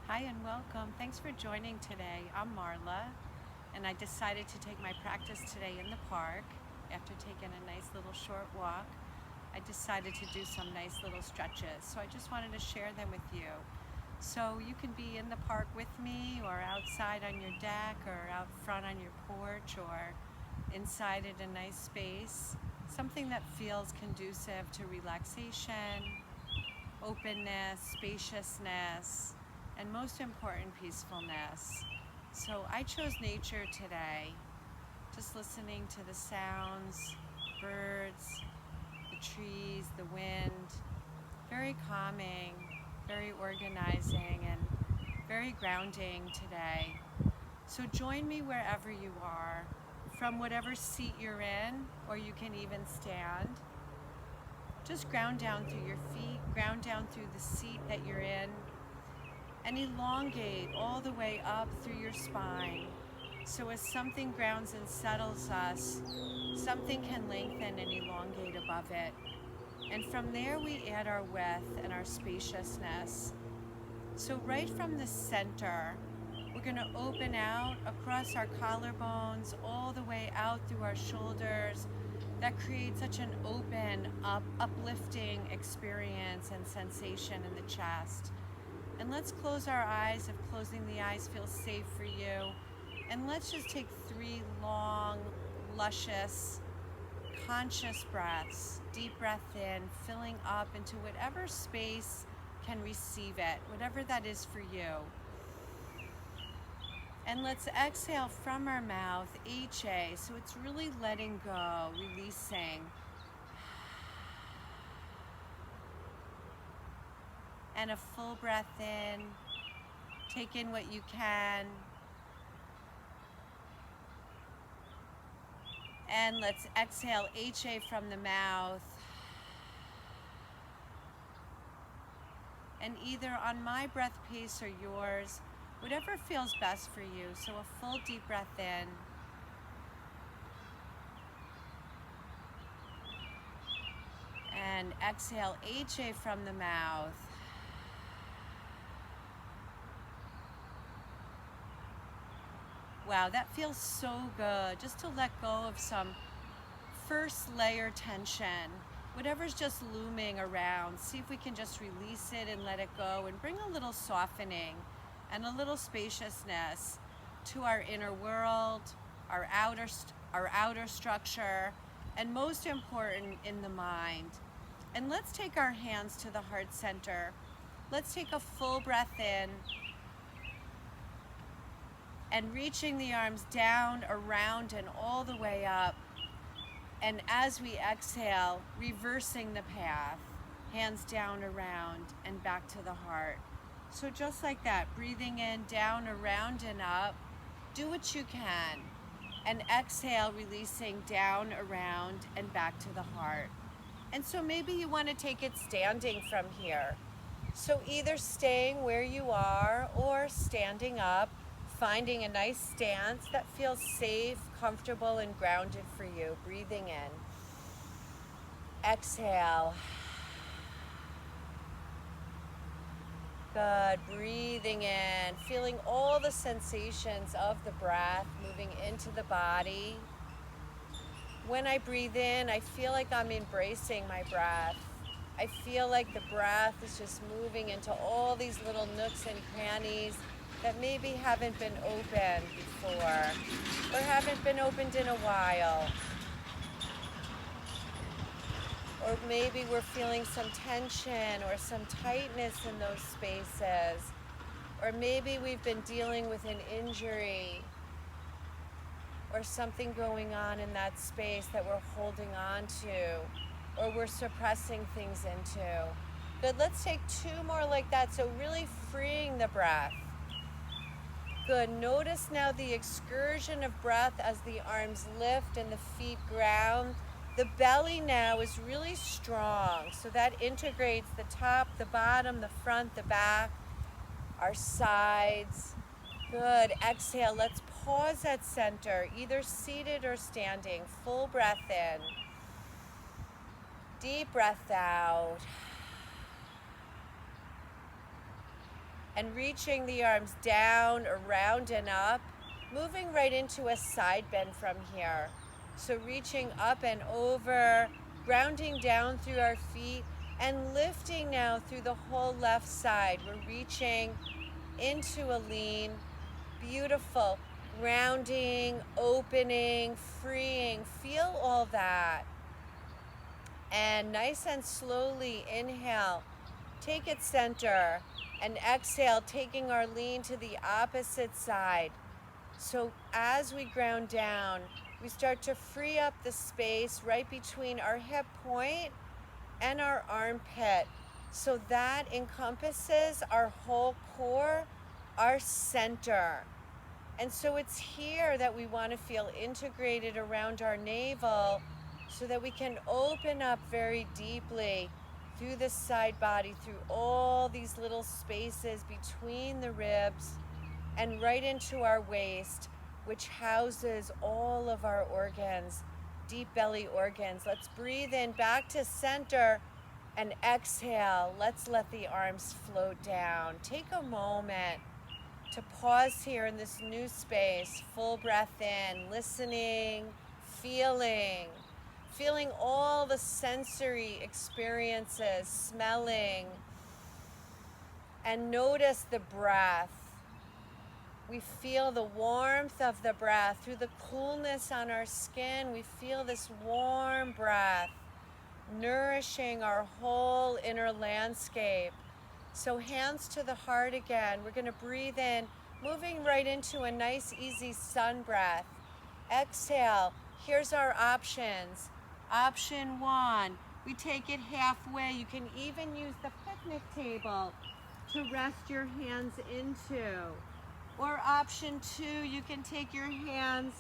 Hi and welcome. Thanks for joining today. I'm Marla, and I decided to take my practice today in the park. After taking a nice little short walk, I decided to do some nice little stretches. So I just wanted to share them with you. So you can be in the park with me, or outside on your deck, or out front on your porch, or inside at a nice space. Something that feels conducive to relaxation, openness, spaciousness, and most important, peacefulness. So I chose nature today, just listening to the sounds, birds, the trees, the wind. Very calming, very organizing, and very grounding today. So join me wherever you are, from whatever seat you're in, or you can even stand. Just ground down through your feet, ground down through the seat that you're in, and elongate all the way up through your spine. So as something grounds and settles us, something can lengthen and elongate above it. And from there we add our width and our spaciousness. So right from the center, we're going to open out across our collarbones, all the way out through our shoulders. That creates such an open, uplifting experience and sensation in the chest. And let's close our eyes if closing the eyes feels safe for you. And let's just take 3 long, luscious, conscious breaths. Deep breath in, filling up into whatever space can receive it, whatever that is for you. And let's exhale from our mouth, HA. So it's really letting go, releasing. And a full breath in. Take in what you can. And let's exhale HA from the mouth. And either on my breath pace or yours, whatever feels best for you. So a full deep breath in. And exhale HA from the mouth. Wow, that feels so good. Just to let go of some first layer tension. Whatever's just looming around, see if we can just release it and let it go and bring a little softening and a little spaciousness to our inner world, our outer structure, and most important, in the mind. And let's take our hands to the heart center. Let's take a full breath in and reaching the arms down, around, and all the way up. And as we exhale, reversing the path, hands down, around, and back to the heart. So just like that, breathing in, down, around, and up. Do what you can. And exhale, releasing down, around, and back to the heart. And so maybe you want to take it standing from here. So either staying where you are or standing up, finding a nice stance that feels safe, comfortable, and grounded for you. Breathing in. Exhale. Good. Breathing in. Feeling all the sensations of the breath moving into the body. When I breathe in, I feel like I'm embracing my breath. I feel like the breath is just moving into all these little nooks and crannies that maybe haven't been opened before or haven't been opened in a while. Or maybe we're feeling some tension or some tightness in those spaces. Or maybe we've been dealing with an injury or something going on in that space that we're holding on to or we're suppressing things into. Good, let's take 2 more like that. So really freeing the breath. Good, notice now the excursion of breath as the arms lift and the feet ground. The belly now is really strong, so that integrates the top, the bottom, the front, the back, our sides. Good, exhale, let's pause at center, either seated or standing. Full breath in. Deep breath out. and reaching the arms down, around, and up, moving right into a side bend from here. So reaching up and over, grounding down through our feet, and lifting now through the whole left side. We're reaching into a lean, beautiful, grounding, opening, freeing. Feel all that. And nice and slowly inhale, take it center, and exhale, taking our lean to the opposite side. So as we ground down, we start to free up the space right between our hip point and our armpit. So that encompasses our whole core, our center. And so it's here that we want to feel integrated around our navel so that we can open up very deeply through the side body, through all these little spaces between the ribs and right into our waist, which houses all of our organs, deep belly organs. Let's breathe in back to center and exhale. Let's let the arms float down. Take a moment to pause here in this new space. Full breath in, listening, feeling all the sensory experiences, smelling, and notice the breath. We feel the warmth of the breath through the coolness on our skin. We feel this warm breath nourishing our whole inner landscape. So hands to the heart again. We're going to breathe in, moving right into a nice, easy sun breath. Exhale. Here's our options. Option 1, we take it halfway. You can even use the picnic table to rest your hands into. Or option 2, you can take your hands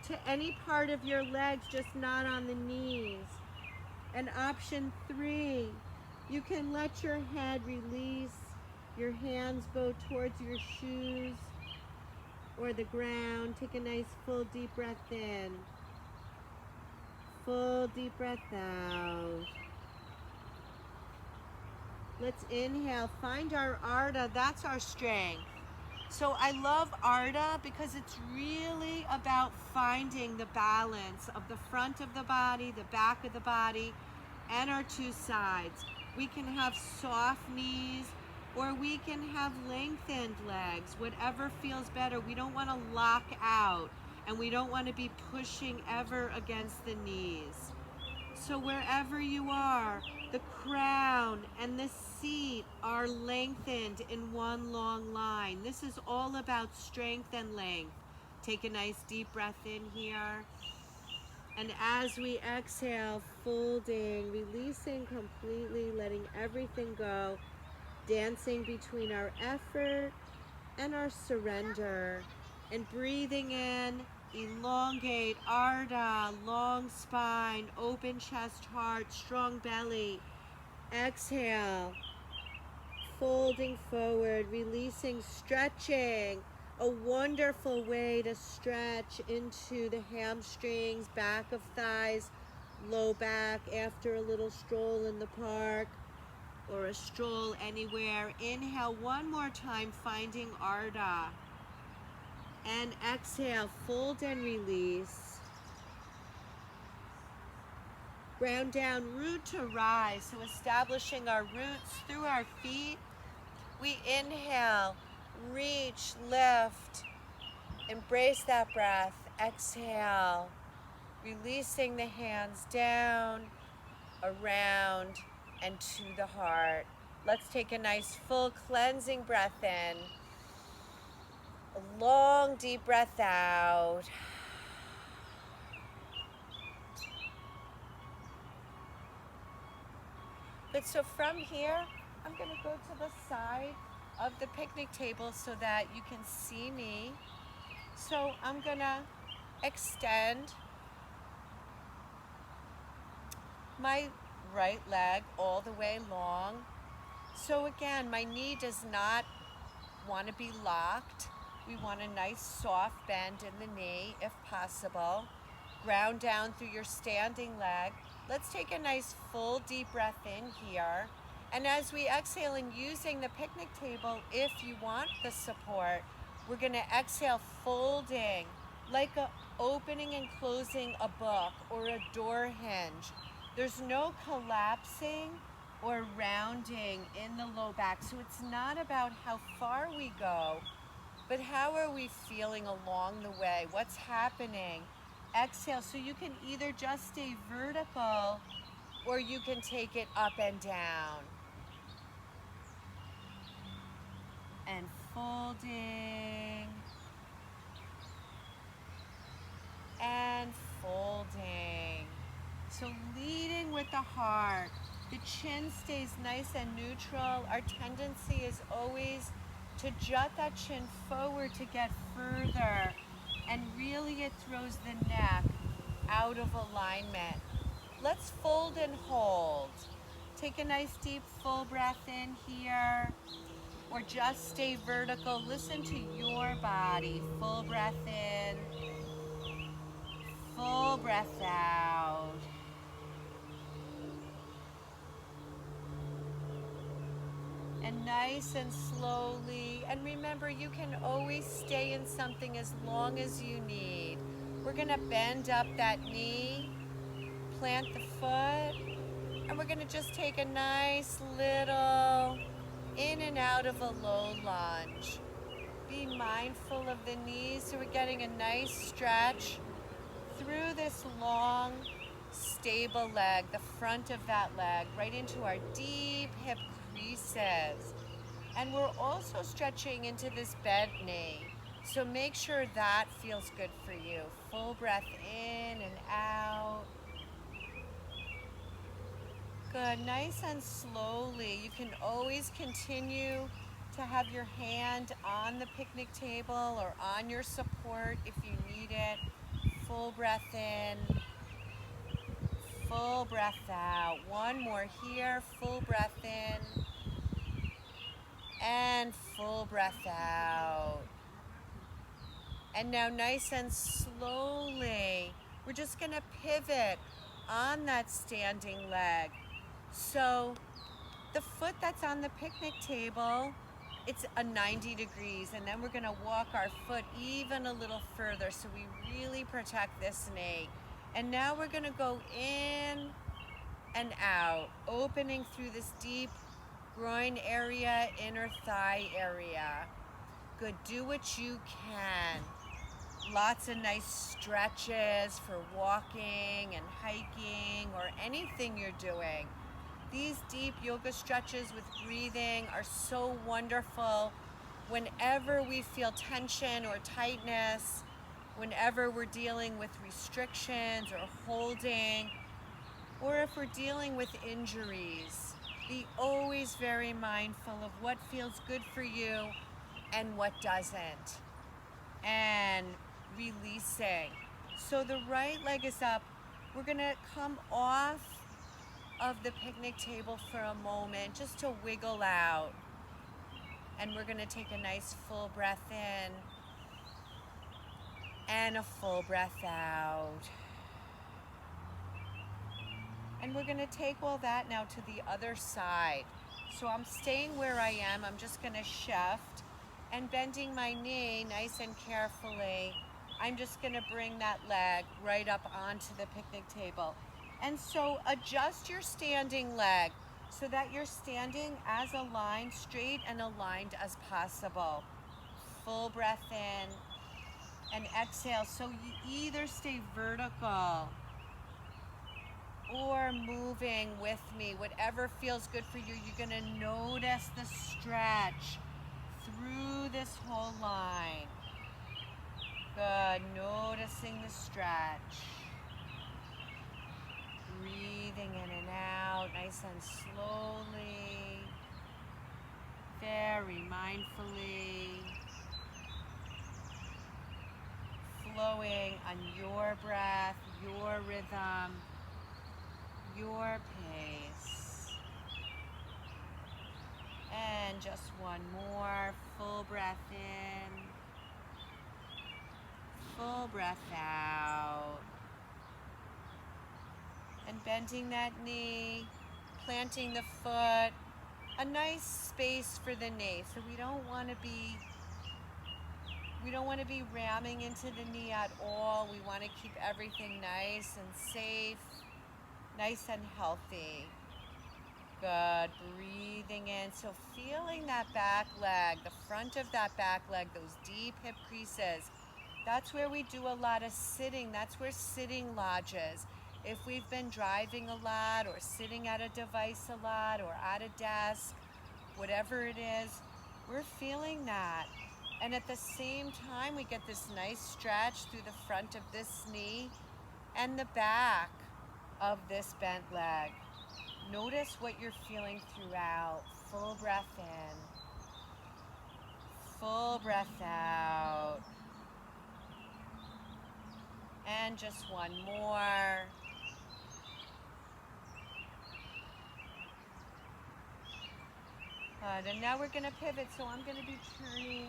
to any part of your legs, just not on the knees. And option 3, you can let your head release, your hands go towards your shoes or the ground. Take a nice full deep breath in. Full deep breath out. Let's inhale, find our Ardha, that's our strength. So I love Ardha because it's really about finding the balance of the front of the body, the back of the body, and our two sides. We can have soft knees or we can have lengthened legs, whatever feels better. We don't want to lock out and we don't want to be pushing ever against the knees. So wherever you are, the crown and the seat are lengthened in one long line. This is all about strength and length. Take a nice deep breath in here. And as we exhale, folding, releasing completely, letting everything go, dancing between our effort and our surrender. And breathing in, elongate, Ardha, long spine, open chest, heart, strong belly. Exhale, folding forward, releasing, stretching. A wonderful way to stretch into the hamstrings, back of thighs, low back after a little stroll in the park or a stroll anywhere. Inhale one more time, finding Ardha. And exhale, fold and release. Ground down, root to rise. So establishing our roots through our feet. We inhale, reach, lift, embrace that breath. Exhale, releasing the hands down, around, and to the heart. Let's take a nice full cleansing breath in. A long deep breath out. Good, so from here, I'm going to go to the side of the picnic table so that you can see me. So I'm going to extend my right leg all the way long. So again, my knee does not want to be locked. We want a nice soft bend in the knee if possible. Ground down through your standing leg. Let's take a nice full deep breath in here. And as we exhale and using the picnic table, if you want the support, we're going to exhale folding like opening and closing a book or a door hinge. There's no collapsing or rounding in the low back. So it's not about how far we go, but how are we feeling along the way? What's happening? Exhale, so you can either just stay vertical or you can take it up and down. And folding. And folding. So leading with the heart. The chin stays nice and neutral. Our tendency is always to jut that chin forward to get further. And really it throws the neck out of alignment. Let's fold and hold. Take a nice deep full breath in here. Or just stay vertical. Listen to your body. Full breath in. Full breath out. And nice and slowly. And remember, you can always stay in something as long as you need. We're going to bend up that knee, plant the foot, and we're going to just take a nice little in and out of a low lunge. Be mindful of the knees so we're getting a nice stretch through this long, stable leg, the front of that leg, right into our deep hip creases. And we're also stretching into this bent knee. So make sure that feels good for you. Full breath in and out. Good, nice and slowly. You can always continue to have your hand on the picnic table or on your support if you need it. Full breath in, full breath out. One more here, full breath in, and full breath out. And now nice and slowly, we're just gonna pivot on that standing leg. So the foot that's on the picnic table, it's a 90 degrees, and then we're gonna walk our foot even a little further so we really protect this knee. And now we're gonna go in and out, opening through this deep groin area, inner thigh area. Good, do what you can. Lots of nice stretches for walking and hiking or anything you're doing. These deep yoga stretches with breathing are so wonderful whenever we feel tension or tightness, whenever we're dealing with restrictions or holding, or if we're dealing with injuries. Be always very mindful of what feels good for you and what doesn't. And releasing. So the right leg is up. We're gonna come off of the picnic table for a moment just to wiggle out. And we're gonna take a nice full breath in and a full breath out. And we're gonna take all that now to the other side. So I'm staying where I am. I'm just gonna shift and bending my knee nice and carefully. I'm just gonna bring that leg right up onto the picnic table. And so adjust your standing leg so that you're standing as aligned, straight and aligned as possible. Full breath in and exhale. So you either stay vertical or moving with me, whatever feels good for you. You're gonna notice the stretch through this whole line. Good, noticing the stretch. Breathing in and out, nice and slowly. Very mindfully. Flowing on your breath, your rhythm, your pace. And just one more, full breath in, full breath out. And bending that knee, planting the foot, a nice space for the knee. So we don't want to be ramming into the knee at all. We want to keep everything nice and safe, nice and healthy. Good. Breathing in. So feeling that back leg, the front of that back leg, those deep hip creases. That's where we do a lot of sitting. That's where sitting lodges. If we've been driving a lot or sitting at a device a lot or at a desk, whatever it is, we're feeling that. And at the same time, we get this nice stretch through the front of this knee and the back of this bent leg. Notice what you're feeling throughout. Full breath in. Full breath out. And just one more. Good. And now we're going to pivot. So I'm going to be turning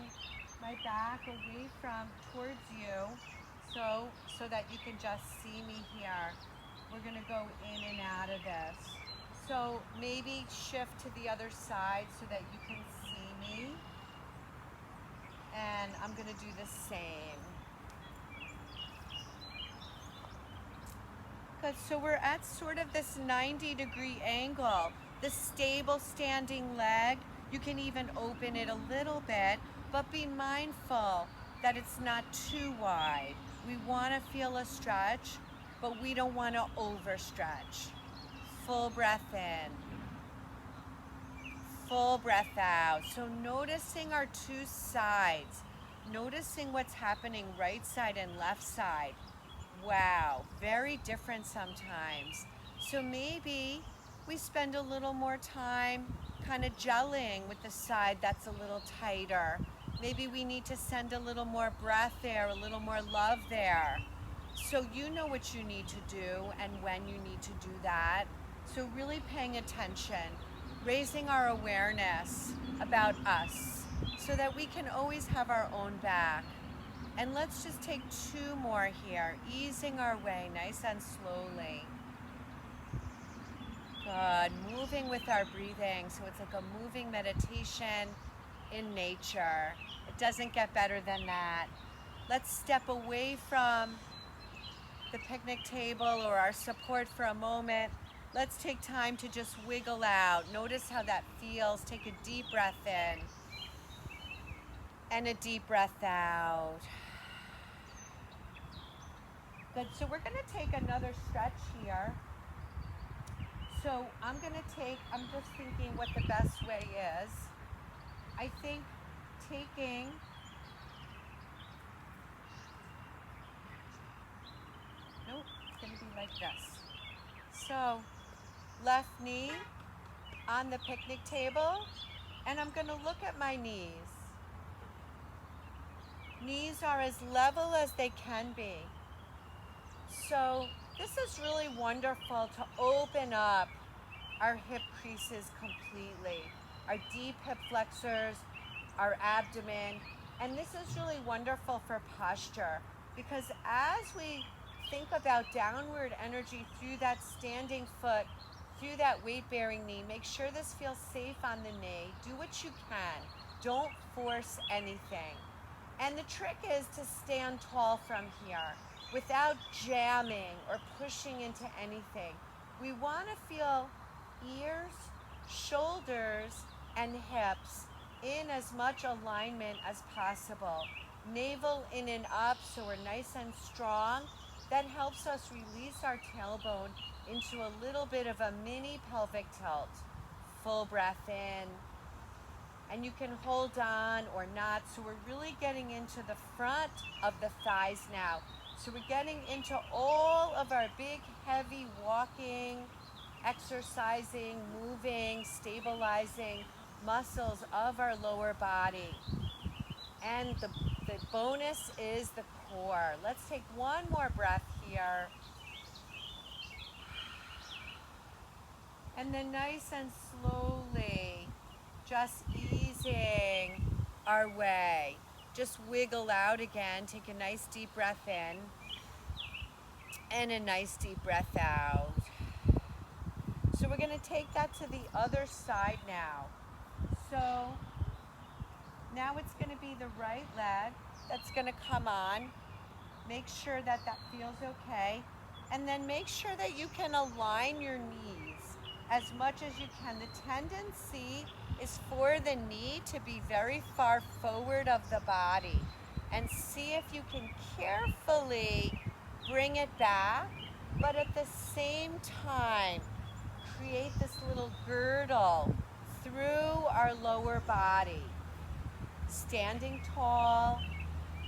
my back away from towards you so that you can just see me here. We're going to go in and out of this. So maybe shift to the other side so that you can see me. And I'm going to do the same. Good. So we're at sort of this 90-degree angle. The stable standing leg, you can even open it a little bit, but be mindful that it's not too wide. We want to feel a stretch, but we don't want to overstretch. Full breath in. Full breath out. So noticing our two sides, noticing what's happening right side and left side. Wow, very different sometimes. So maybe we spend a little more time kind of gelling with the side that's a little tighter. Maybe we need to send a little more breath there, a little more love there. So you know what you need to do and when you need to do that. So really paying attention, raising our awareness about us so that we can always have our own back. And let's just take two more here, easing our way nice and slowly. Good. Moving with our breathing. So it's like a moving meditation in nature. It doesn't get better than that. Let's step away from the picnic table or our support for a moment. Let's take time to just wiggle out. Notice how that feels. Take a deep breath in and a deep breath out. Good. So we're going to take another stretch here. So I'm just thinking what the best way is. I think taking it's going to be like this. So left knee on the picnic table, and I'm going to look at my knees. Knees are as level as they can be. So this is really wonderful to open up our hip creases completely, our deep hip flexors, our abdomen, and this is really wonderful for posture because as we think about downward energy through that standing foot, through that weight-bearing knee, make sure this feels safe on the knee. Do what you can. Don't force anything. And the trick is to stand tall from here without jamming or pushing into anything. We want to feel ears, shoulders, and hips in as much alignment as possible. Navel in and up so we're nice and strong. That helps us release our tailbone into a little bit of a mini pelvic tilt. Full breath in. And you can hold on or not. So we're really getting into the front of the thighs now. So we're getting into all of our big, heavy walking, exercising, moving, stabilizing muscles of our lower body. And the bonus is the core. Let's take one more breath here. And then nice and slowly, just easing our way. Just wiggle out again. Take a nice deep breath in and a nice deep breath out. So we're going to take that to the other side now. So now it's going to be the right leg that's going to come on. Make sure that that feels okay. And then make sure that you can align your knees as much as you can. The tendency is for the knee to be very far forward of the body. And see if you can carefully bring it back, but at the same time, create this little girdle through our lower body. Standing tall,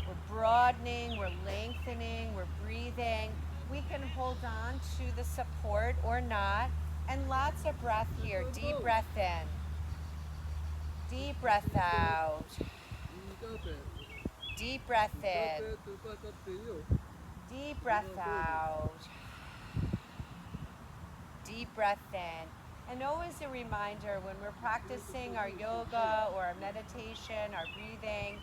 we're broadening, we're lengthening, we're breathing. We can hold on to the support or not. And lots of breath here. Deep breath in. Deep breath out. Deep breath in. Deep breath out. Deep breath in. And always a reminder when we're practicing our yoga or our meditation, our breathing,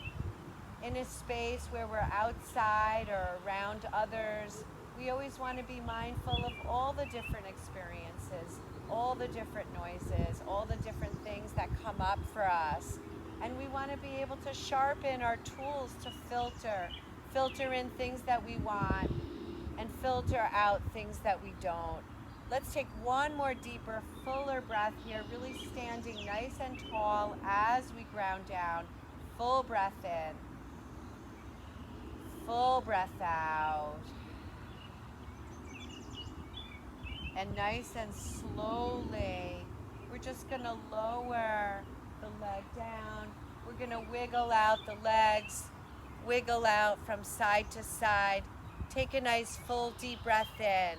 in a space where we're outside or around others, we always want to be mindful of all the different experiences, all the different noises, all the different things that come up for us. And we want to be able to sharpen our tools to filter in things that we want and filter out things that we don't. Let's take one more deeper, fuller breath here, really standing nice and tall as we ground down. Full breath in. Full breath out. And nice and slowly, we're just going to lower the leg down. We're going to wiggle out the legs, wiggle out from side to side. Take a nice full deep breath in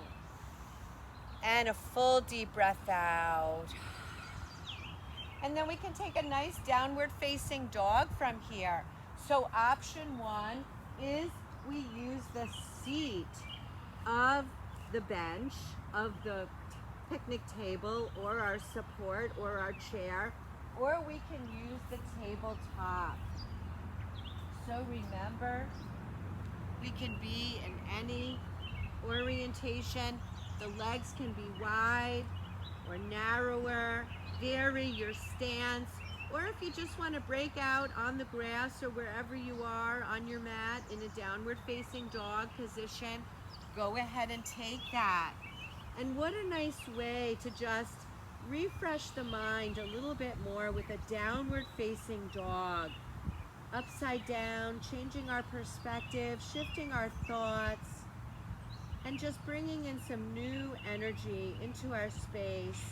and a full deep breath out. And then we can take a nice downward facing dog from here. So option one is we use the seat of the bench, of the picnic table, or our support, or our chair, or we can use the tabletop. So remember, we can be in any orientation. The legs can be wide or narrower. Vary your stance. Or if you just want to break out on the grass or wherever you are on your mat in a downward facing dog position, go ahead and take that. And what a nice way to just refresh the mind a little bit more with a downward facing dog. Upside down, changing our perspective, shifting our thoughts, and just bringing in some new energy into our space.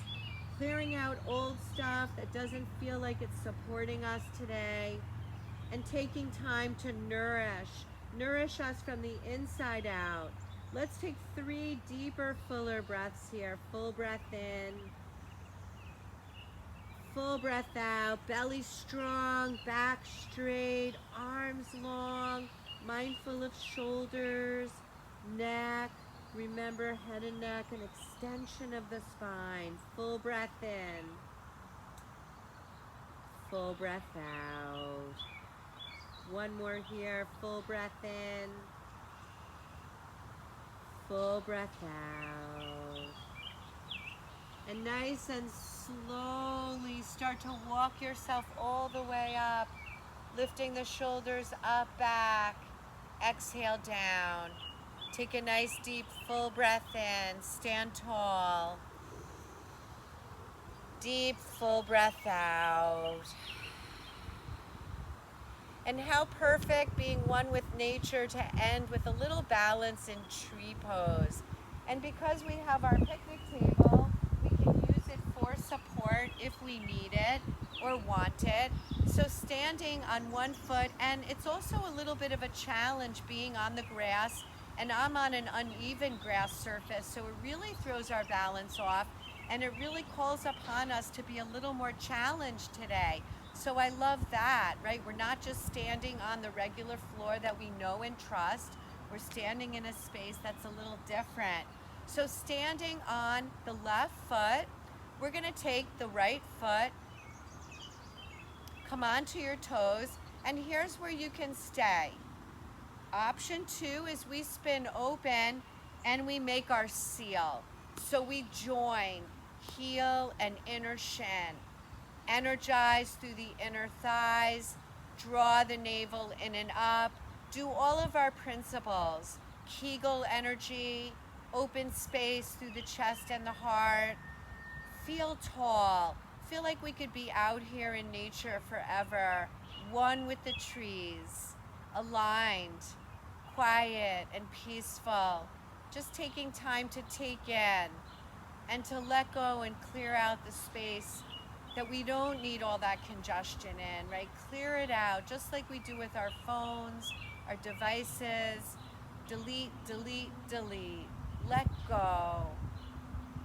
Clearing out old stuff that doesn't feel like it's supporting us today, and taking time to nourish us from the inside out. Let's take 3 deeper, fuller breaths here. Full breath in, full breath out, belly strong, back straight, arms long, mindful of shoulders, neck. Remember, head and neck, an extension of the spine. Full breath in. Full breath out. One more here. Full breath in. Full breath out. And nice and slowly start to walk yourself all the way up, lifting the shoulders up, back. Exhale down. Take a nice deep full breath in. Stand tall. Deep full breath out. And how perfect being one with nature to end with a little balance in tree pose. And because we have our picnic table, we can use it for support if we need it or want it. So standing on one foot, and it's also a little bit of a challenge being on the grass, and I'm on an uneven grass surface, so it really throws our balance off, and it really calls upon us to be a little more challenged today. So I love that, right? We're not just standing on the regular floor that we know and trust. We're standing in a space that's a little different. So standing on the left foot, we're gonna take the right foot, come onto your toes, and here's where you can stay. Option 2 is we spin open and we make our seal. So we join heel and inner shin. Energize through the inner thighs. Draw the navel in and up. Do all of our principles. Kegel energy, open space through the chest and the heart. Feel tall. Feel like we could be out here in nature forever, one with the trees, aligned, quiet and peaceful. Just taking time to take in and to let go and clear out the space that we don't need all that congestion in, right? Clear it out, just like we do with our phones, our devices. Delete, delete, delete. Let go.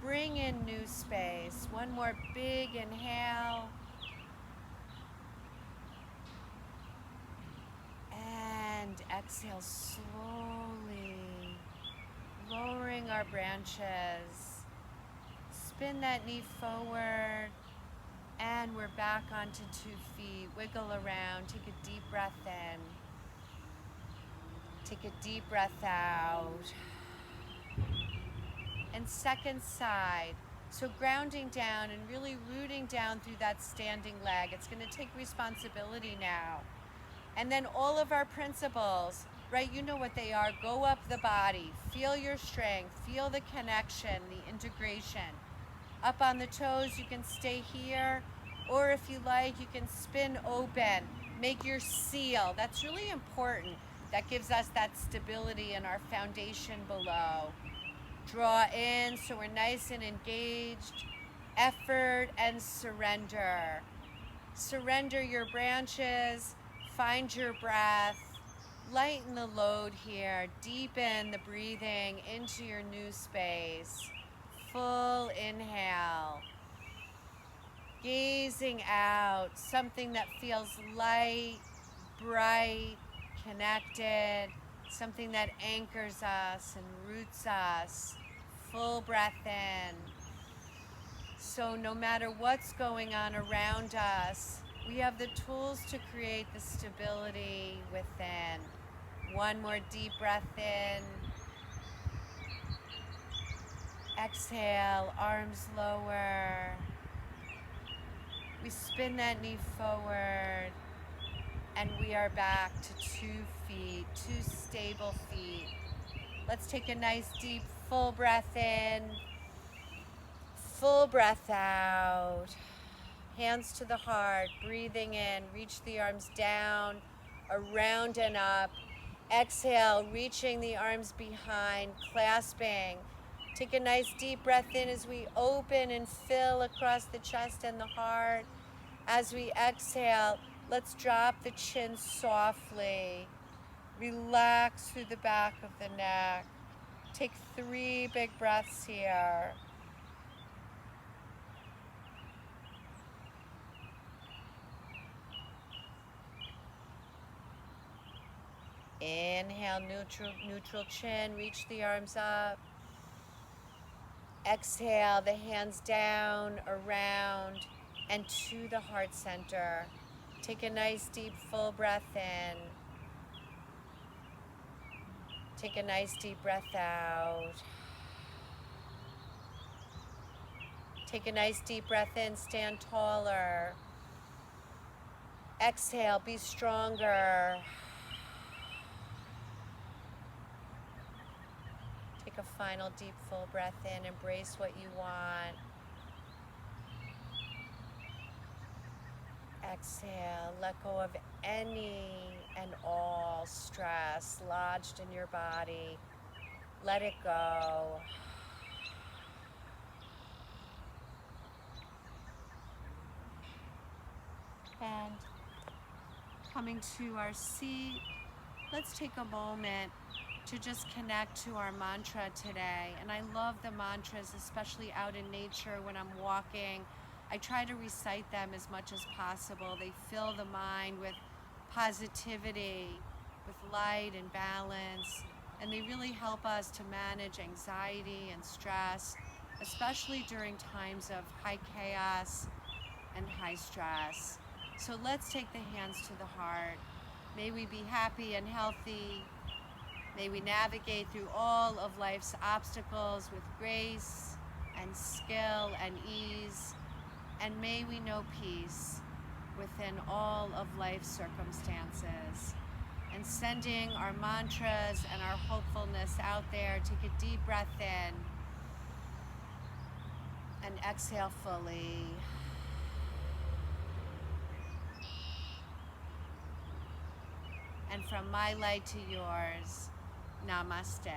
Bring in new space. One more big inhale. And exhale slowly, lowering our branches. Spin that knee forward. And we're back onto 2 feet. Wiggle around. Take a deep breath in. Take a deep breath out. And second side. So grounding down and really rooting down through that standing leg. It's going to take responsibility now. And then all of our principles, right? You know what they are. Go up the body. Feel your strength. Feel the connection, the integration. Up on the toes, you can stay here. Or if you like, you can spin open. Make your seal. That's really important. That gives us that stability in our foundation below. Draw in so we're nice and engaged. Effort and surrender. Surrender your branches. Find your breath. Lighten the load here. Deepen the breathing into your new space. Full inhale. Gazing out. Something that feels light, bright, connected. Something that anchors us and roots us. Full breath in. So no matter what's going on around us, we have the tools to create the stability within. One more deep breath in. Exhale, arms lower. We spin that knee forward. And we are back to 2 feet, 2 stable feet. Let's take a nice deep full breath in. Full breath out. Hands to the heart, breathing in. Reach the arms down, around and up. Exhale, reaching the arms behind, clasping. Take a nice deep breath in as we open and fill across the chest and the heart. As we exhale, let's drop the chin softly. Relax through the back of the neck. Take 3 big breaths here. Inhale, neutral chin, reach the arms up. Exhale, the hands down, around, and to the heart center. Take a nice deep full breath in. Take a nice deep breath out. Take a nice deep breath in, stand taller. Exhale, be stronger. Take a final deep full breath in, embrace what you want. Exhale, let go of any and all stress lodged in your body. Let it go. And coming to our seat, let's take a moment to just connect to our mantra today. And I love the mantras, especially out in nature when I'm walking. I try to recite them as much as possible. They fill the mind with positivity, with light and balance, and they really help us to manage anxiety and stress, especially during times of high chaos and high stress. So let's take the hands to the heart. May we be happy and healthy. May we navigate through all of life's obstacles with grace and skill and ease. And may we know peace within all of life's circumstances. And sending our mantras and our hopefulness out there. Take a deep breath in and exhale fully. And from my light to yours, namaste.